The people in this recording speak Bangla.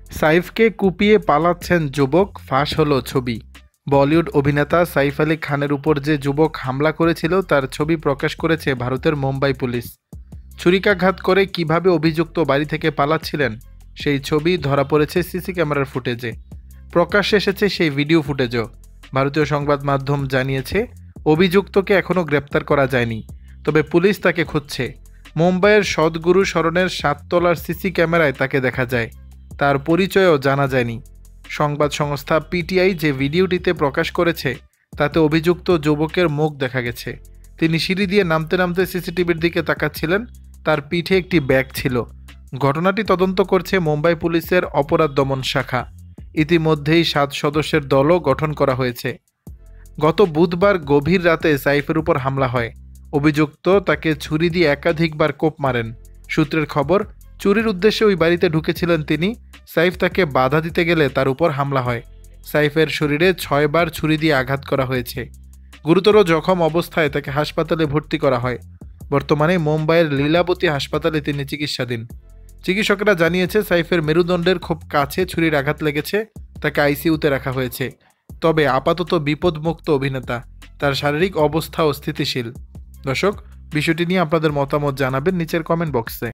সাইফকে কুপিয়ে পালাচ্ছেন যুবক, ফাঁস হলো ছবি। বলিউড অভিনেতা সাইফ আলী খানের উপর যে যুবক হামলা করেছিল তার ছবি প্রকাশ করেছে ভারতের মুম্বাই পুলিশ। ছুরিকাঘাত করে কিভাবে অভিযুক্ত বাড়ি থেকে পালাচ্ছিলেন সেই ছবি ধরা পড়েছে সিসি ক্যামেরার ফুটেজে। প্রকাশ্যে এসেছে সেই ভিডিও ফুটেজও। ভারতীয় সংবাদ মাধ্যম জানিয়েছে অভিযুক্তকে এখনও গ্রেপ্তার করা যায়নি, তবে পুলিশ তাকে খুঁজছে। মুম্বাইয়ের সদ্গুরু সরণের 7 তলার সিসি ক্যামেরায় তাকে দেখা যায়, তার পরিচয়ও জানা যায়নি। সংবাদ সংস্থা পিটিআই যে ভিডিওটিতে প্রকাশ করেছে তাতে অভিযুক্ত যুবকের মুখ দেখা গেছে। তিনি সিঁড়ি দিয়ে নামতে নামতে সিসিটিভির দিকে তাকাচ্ছিলেন, তার পিঠে একটি ব্যাগ ছিল। ঘটনাটি তদন্ত করছে মুম্বাই পুলিশের অপরাধ দমন শাখা। ইতিমধ্যেই 7 সদস্যের দলও গঠন করা হয়েছে। গত বুধবার গভীর রাতে সাইফের উপর হামলা হয়। অভিযুক্ত তাকে ছুরি দিয়ে একাধিকবার কোপ মারেন। সূত্রের খবর, চুরির উদ্দেশ্যে ওই বাড়িতে ঢুকেছিলেন তিনি। সাইফ তাকে বাধা দিতে গেলে তার উপর হামলা হয়। সাইফের শরীরে 6 বার ছুরি দিয়ে আঘাত করা হয়েছে। গুরুতর জখম অবস্থায় তাকে হাসপাতালে ভর্তি করা হয়। বর্তমানে মুম্বাইয়ের লীলাবতী হাসপাতালে তিনি চিকিৎসাধীন। চিকিৎসকরা জানিয়েছে সাইফের মেরুদণ্ডের খুব কাছে ছুরির আঘাত লেগেছে, তাকে আইসিইউতে রাখা হয়েছে। তবে আপাতত বিপদমুক্ত অভিনেতা, তার শারীরিক অবস্থাও স্থিতিশীল। দর্শক, বিষয়টি নিয়ে আপনাদের মতামত জানাবেন নিচের কমেন্ট বক্সে।